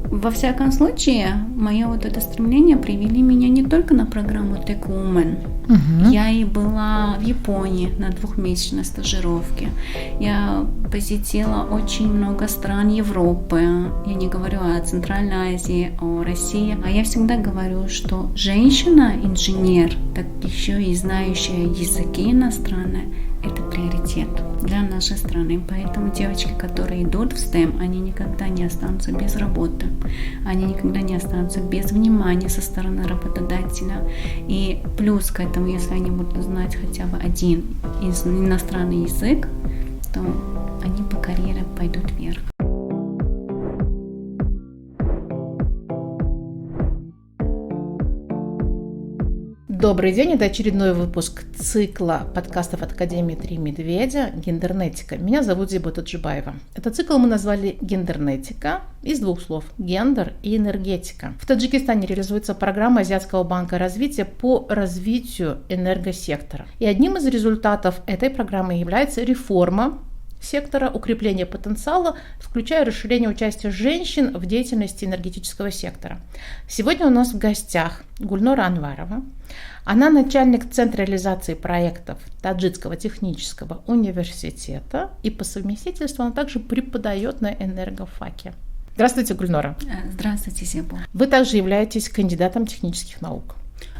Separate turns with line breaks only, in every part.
Во всяком случае, мое вот это стремление привели меня не только на программу Tech Woman. Я и была в Японии на 2-месячной стажировке. Я посетила очень много стран Европы. Я не говорю о Центральной Азии, о России. А я всегда говорю, что женщина-инженер, так еще и знающая языки иностранные, это приоритет для нашей страны. Поэтому девочки, которые идут в STEM, они никогда не останутся без работы. Они никогда не останутся без внимания со стороны работодателя. И плюс к этому, если они будут знать хотя бы один иностранный язык, то они по карьере пойдут вверх.
Добрый день, это очередной выпуск цикла подкастов от Академии «Три медведя» «Гендернетика». Меня зовут Зиба Таджибаева. Этот цикл мы назвали «Гендернетика» из двух слов – «гендер» и «энергетика». В Таджикистане реализуется программа Азиатского банка развития по развитию энергосектора. И одним из результатов этой программы является реформа сектора, укрепление потенциала, включая расширение участия женщин в деятельности энергетического сектора. Сегодня у нас в гостях Гульнора Анварова. Она начальник Центра реализации проектов Таджикского технического университета и по совместительству она также преподает на энергофаке. Здравствуйте, Гульнора.
Здравствуйте, Зиба.
Вы также являетесь кандидатом технических наук.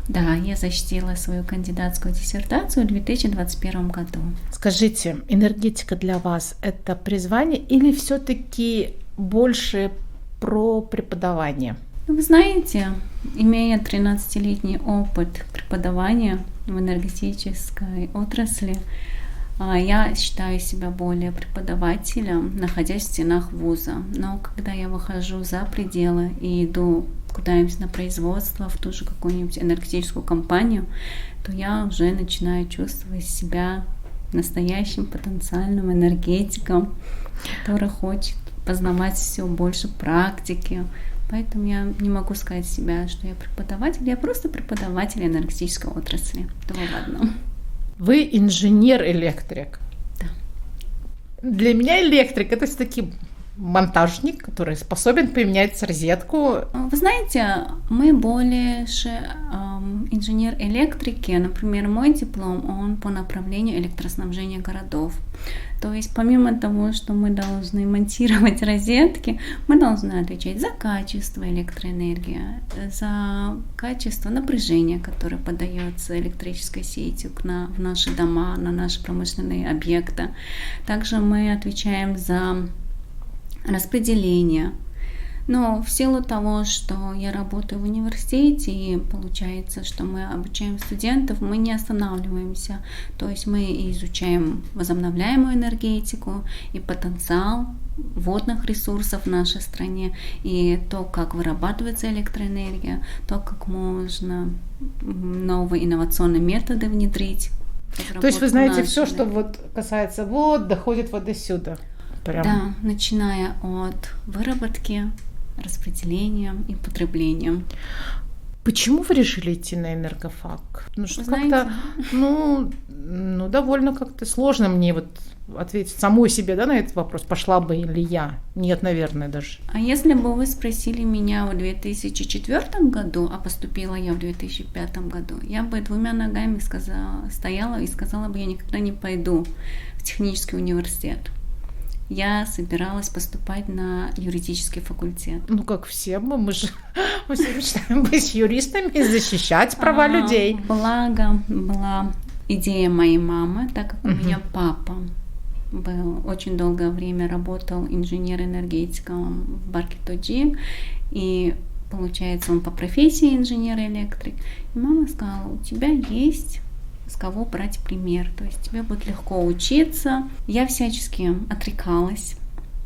Да, я защитила свою кандидатскую диссертацию в 2021 году.
Скажите, энергетика для вас – это призвание или все-таки больше про преподавание?
Вы знаете, имея 13-летний опыт преподавания в энергетической отрасли, я считаю себя более преподавателем, находясь в стенах вуза. Но когда я выхожу за пределы и иду куда-нибудь на производство, в ту же какую-нибудь энергетическую компанию, то я уже начинаю чувствовать себя настоящим потенциальным энергетиком, который хочет познавать все больше практики. Поэтому я не могу сказать себя, что я преподаватель, я просто преподаватель энергетической отрасли. Два в одном.
Вы инженер-электрик.
Да.
Для меня электрик – это все-таки монтажник, который способен поменять розетку.
Вы знаете, мы больше инженер электрики. Например, мой диплом, он по направлению электроснабжения городов. То есть помимо того, что мы должны монтировать розетки, мы должны отвечать за качество электроэнергии, за качество напряжения, которое подается электрической сетью в наши дома, на наши промышленные объекты. Также мы отвечаем за распределение. Но в силу того, что я работаю в университете, и получается, что мы обучаем студентов, мы не останавливаемся. То есть мы изучаем возобновляемую энергетику и потенциал водных ресурсов в нашей стране, и то, как вырабатывается электроэнергия, то, как можно новые инновационные методы внедрить.
То есть вы знаете все, что вот касается вод, доходит вот до сюда. Прям.
Да, начиная от выработки, распределения и потребления.
Почему вы решили идти на энергофак? Ну, что
знаете,
как-то, довольно как-то сложно мне вот ответить самой себе, да, на этот вопрос, пошла бы ли я? Нет, наверное, даже.
А если бы вы спросили меня в 2004 году, а поступила я в 2005 году, я бы 2 ногами стояла и сказала бы, я никогда не пойду в технический университет. Я собиралась поступать на юридический факультет.
Ну, как все мы все мечтаем быть юристами и защищать права людей.
Благо была идея моей мамы, так как у меня папа был очень долгое время работал инженер-энергетиком в Барке Тоджик, и получается он по профессии инженер-электрик. И мама сказала, у тебя есть с кого брать пример, то есть тебе будет легко учиться. Я всячески отрекалась.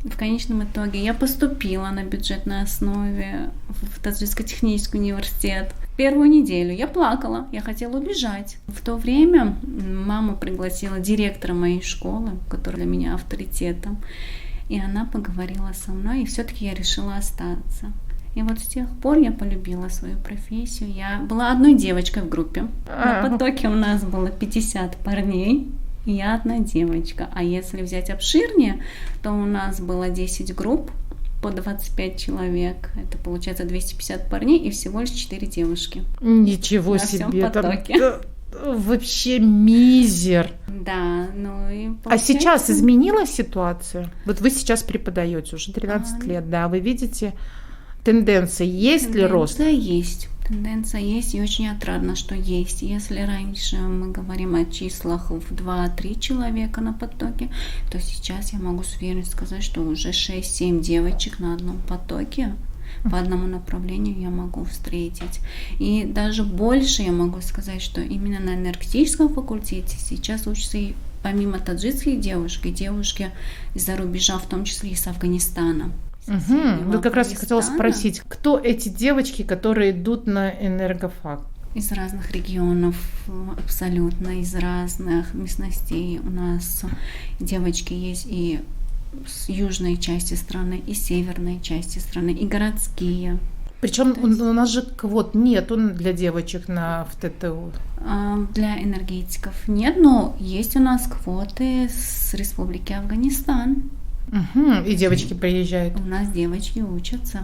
В конечном итоге я поступила на бюджетной основе в Таджикский технический университет. Первую неделю я плакала, я хотела убежать. В то время мама пригласила директора моей школы, который для меня авторитетом, и она поговорила со мной, и все-таки я решила остаться. И вот с тех пор я полюбила свою профессию. Я была одной девочкой в группе. На потоке у нас было 50 парней, и я одна девочка. А если взять обширнее, то у нас было 10 групп, по 25 человек. Это получается 250 парней и всего лишь 4 девушки.
Ничего
на
себе.
всем потоке.
Вообще мизер.
Да, ну и получается...
А сейчас изменилась ситуация? Вот вы сейчас преподаете уже 13 лет, да, вы видите тенденции, есть ли рост?
Тенденция есть, и очень отрадно, что есть. Если раньше мы говорим о числах в 2-3 человека на потоке, то сейчас я могу с уверенностью сказать, что уже 6-7 девочек на одном потоке по одному направлению я могу встретить. И даже больше я могу сказать, что именно на энергетическом факультете сейчас учатся и помимо таджикских девушек, и девушки из-за рубежа, в том числе и с Афганистана.
Вот как раз я хотела спросить, кто эти девочки, которые идут на энергофак?
Из разных регионов, абсолютно, из разных местностей. У нас девочки есть и с южной части страны, и северной части страны, и городские.
Причем у нас же квот нету для девочек на ТТУ.
Для энергетиков нет, но есть у нас квоты с Республики Афганистан.
И девочки приезжают.
У нас девочки учатся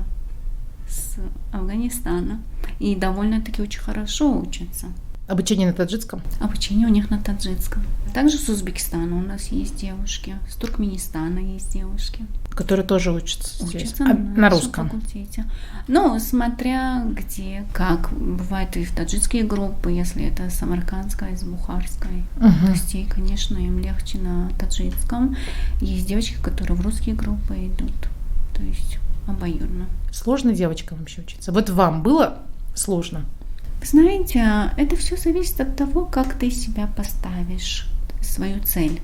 с Афганистана. И довольно-таки очень хорошо учатся.
Обучение на таджикском?
Обучение у них на таджикском. Также с Узбекистана у нас есть девушки. С Туркменистана есть девушки.
Которые тоже учатся здесь?
Учатся
на русском
факультете. Ну, смотря где, как. Бывает и в таджикские группы, если это самаркандская, из бухарской областей, конечно, им легче на таджикском. Есть девочки, которые в русские группы идут. То есть обоюдно.
Сложно девочкам вообще учиться? Вот вам было сложно?
Знаете, это все зависит от того, как ты себя поставишь, свою цель.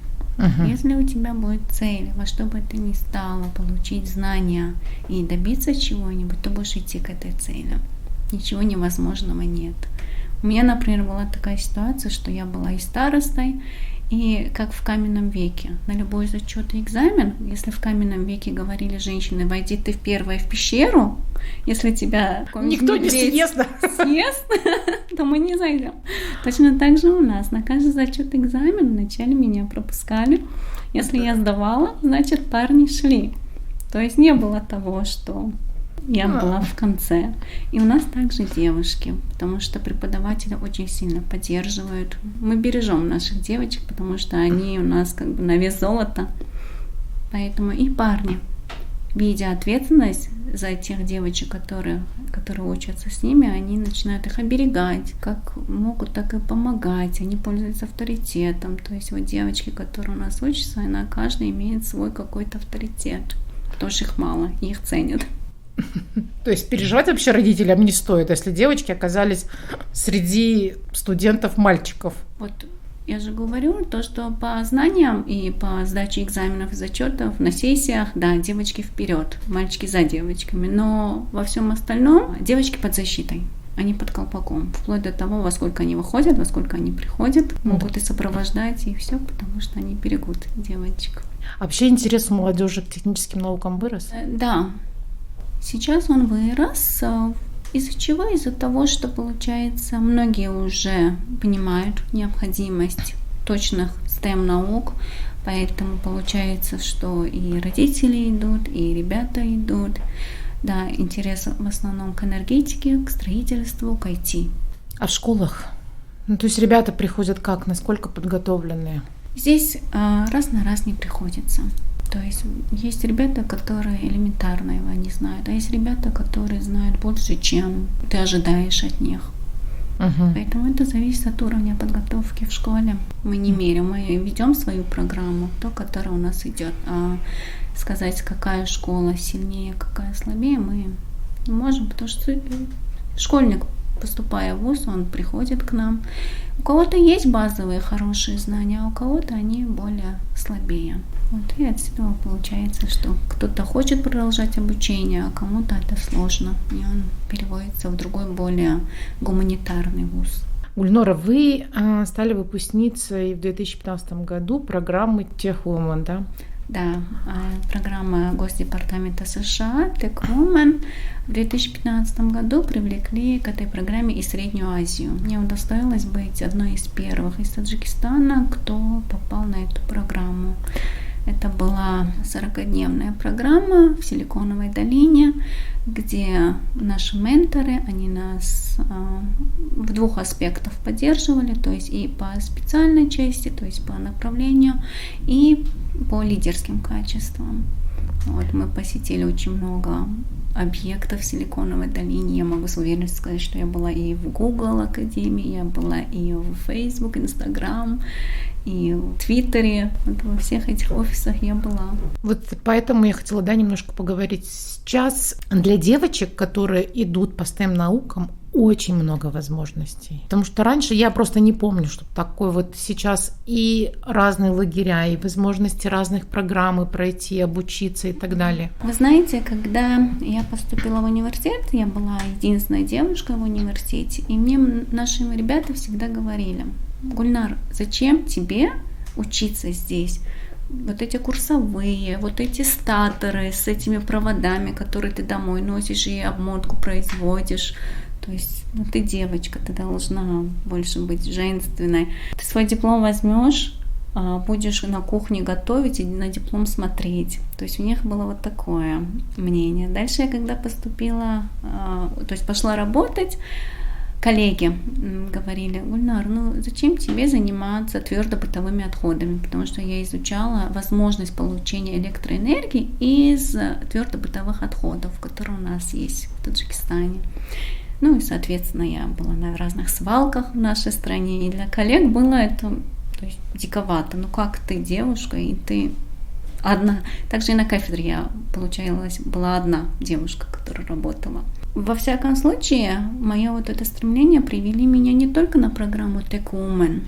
Если у тебя будет цель, во что бы ты ни стала, получить знания и добиться чего-нибудь, то будешь идти к этой цели. Ничего невозможного нет. У меня, например, была такая ситуация, что я была и старостой, и как в каменном веке. На любой зачет и экзамен, если в каменном веке говорили женщины, войди ты в первое в пещеру, если тебя
никто не съест,
то мы не зайдем. Точно так же у нас. На каждый зачет экзамен вначале меня пропускали. Если я сдавала, значит парни шли. То есть не было того, что я была в конце. И у нас также девушки, потому что преподаватели очень сильно поддерживают. Мы бережем наших девочек, потому что они у нас как бы на вес золота. Поэтому и парни, видя ответственность за тех девочек, которые учатся с ними, они начинают их оберегать. Как могут, так и помогать. Они пользуются авторитетом. То есть вот девочки, которые у нас учатся, она каждая имеет свой какой-то авторитет. Потому что их мало, и их ценят.
То есть переживать вообще родителям не стоит, если девочки оказались среди студентов-мальчиков.
Вот я же говорю, то, что по знаниям и по сдаче экзаменов и зачетов на сессиях, да, девочки вперед, мальчики за девочками, но во всем остальном девочки под защитой. Они под колпаком, вплоть до того, во сколько они выходят, во сколько они приходят, могут и сопровождать, и все, потому что они берегут девочек.
Вообще интерес у молодежи к техническим наукам вырос?
Да. Сейчас он вырос. Из-за чего? Из-за того, что, получается, многие уже понимают необходимость точных STEM-наук, поэтому получается, что и родители идут, и ребята идут. Да, интерес в основном к энергетике, к строительству, к IT.
А в школах? Ну, то есть ребята приходят как? Насколько подготовленные?
Здесь раз на раз не приходится. То есть ребята, которые элементарно его не знают, а есть ребята, которые знают больше, чем ты ожидаешь от них. Поэтому это зависит от уровня подготовки в школе. Мы не меряем, мы ведем свою программу, то, которая у нас идет. А сказать, какая школа сильнее, какая слабее, мы не можем, потому что школьник, поступая в вуз, он приходит к нам. У кого-то есть базовые хорошие знания, а у кого-то они более слабее. Вот и отсюда получается, что кто-то хочет продолжать обучение, а кому-то это сложно, и он переводится в другой, более гуманитарный вуз.
Гульнора, вы стали выпускницей в 2015 году программы TechWoman, да?
Да, программа Госдепартамента США TechWoman в 2015 году привлекли к этой программе и Среднюю Азию. Мне удостоилось быть одной из первых из Таджикистана, кто попал на эту программу. Это была 40-дневная программа в Силиконовой долине, где наши менторы, они нас в 2 аспектах поддерживали, то есть и по специальной части, то есть по направлению, и по лидерским качествам. Вот, мы посетили очень много объектов в Силиконовой долине. Я могу с уверенностью сказать, что я была и в Google Академии, я была и в Facebook, Instagram, и в Твиттере. Вот во всех этих офисах я была.
Вот поэтому я хотела, немножко поговорить. Сейчас для девочек, которые идут по STEM-наукам, очень много возможностей. Потому что раньше я просто не помню, что такое вот сейчас и разные лагеря, и возможности разных программ пройти, обучиться и так далее.
Вы знаете, когда я поступила в университет, я была единственной девушкой в университете, и мне наши ребята всегда говорили: Гульнар, зачем тебе учиться здесь? Вот эти курсовые, вот эти статоры с этими проводами, которые ты домой носишь и обмотку производишь. То есть, ты девочка, ты должна больше быть женственной. Ты свой диплом возьмешь, будешь на кухне готовить и на диплом смотреть. То есть у них было вот такое мнение. Дальше я когда поступила, то есть пошла работать, коллеги говорили: Гульнар, зачем тебе заниматься твердобытовыми отходами? Потому что я изучала возможность получения электроэнергии из твердобытовых отходов, которые у нас есть в Таджикистане. И, соответственно, я была на разных свалках в нашей стране, и для коллег было это, то есть, диковато. Как ты девушка, и ты одна. Также и на кафедре я, получалось, была одна девушка, которая работала. Во всяком случае, мое вот это стремление привели меня не только на программу Tech Woman.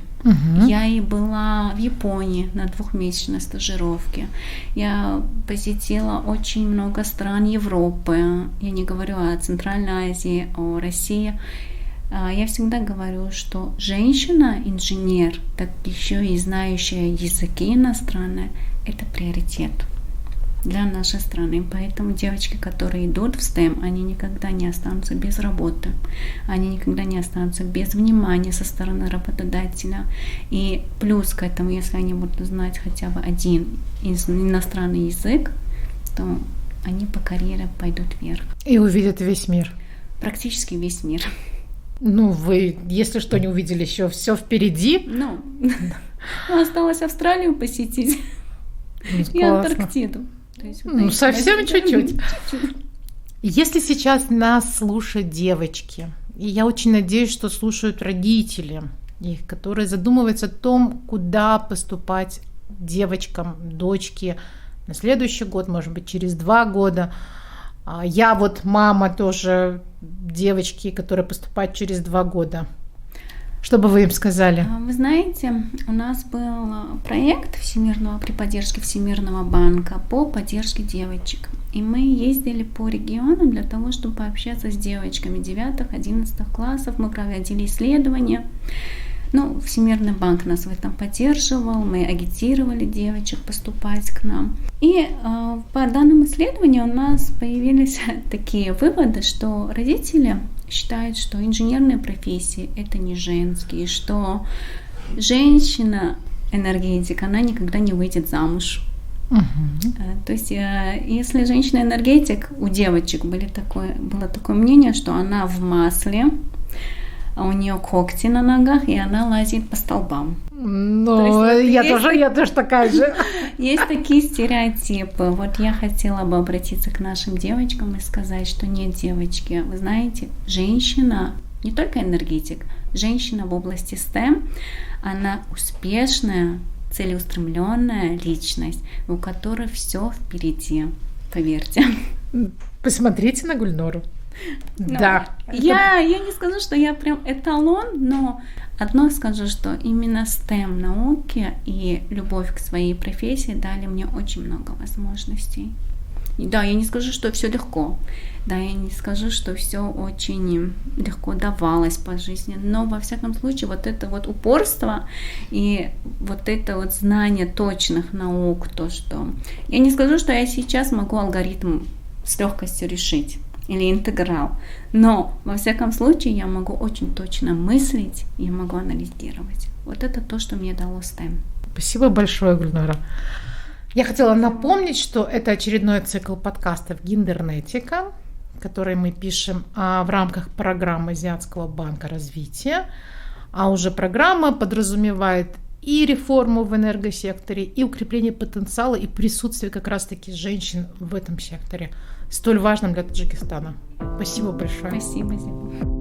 Я и была в Японии на 2-месячной стажировке. Я посетила очень много стран Европы. Я не говорю о Центральной Азии, о России. Я всегда говорю, что женщина-инженер, так еще и знающая языки иностранные, это приоритет для нашей страны. Поэтому девочки, которые идут в STEM, они никогда не останутся без работы. Они никогда не останутся без внимания со стороны работодателя. И плюс к этому, если они будут знать хотя бы один иностранный язык, то они по карьере пойдут вверх.
И увидят весь мир.
Практически весь мир.
Вы, если что, не увидели еще, все впереди.
Осталось Австралию посетить и Антарктиду.
Совсем чуть-чуть. Если сейчас нас слушают девочки, и я очень надеюсь, что слушают родители, которые задумываются о том, куда поступать девочкам, дочке на следующий год, может быть, через 2 года. Я вот мама тоже девочки, которая поступает через 2 года. Что бы вы им сказали?
Вы знаете, у нас был проект при поддержке Всемирного банка по поддержке девочек. И мы ездили по регионам для того, чтобы пообщаться с девочками 9-11 классов. Мы проводили исследования. Всемирный банк нас в этом поддерживал. Мы агитировали девочек поступать к нам. И по данным исследованию у нас появились такие выводы, что родители считают, что инженерные профессии это не женские, что женщина-энергетик, она никогда не выйдет замуж. То есть, если женщина-энергетик, у девочек было такое мнение, что она в масле, у нее когти на ногах, и она лазит по столбам.
Я тоже такая же.
Есть такие стереотипы. Вот я хотела бы обратиться к нашим девочкам и сказать, что нет, девочки, вы знаете, женщина, не только энергетик, женщина в области STEM, она успешная, целеустремленная личность, у которой все впереди, поверьте.
Посмотрите на Гульнору. Да.
Я не скажу, что я прям эталон, но одно скажу, что именно STEM науки и любовь к своей профессии дали мне очень много возможностей. Да, я не скажу, что все легко. Да, я не скажу, что все очень легко давалось по жизни. Но, во всяком случае, вот это вот упорство и вот это вот знание точных наук, то, что... Я не скажу, что я сейчас могу алгоритм с легкостью решить или интеграл. Но, во всяком случае, я могу очень точно мыслить и я могу анализировать. Вот это то, что мне дало STEM.
Спасибо большое, Гульнара. Я хотела напомнить, что это очередной цикл подкастов «Гендернетика», который мы пишем в рамках программы Азиатского банка развития. А уже программа подразумевает и реформу в энергосекторе, и укрепление потенциала, и присутствие как раз-таки женщин в этом секторе, столь важном для Таджикистана. Спасибо большое.
Спасибо, Зиба.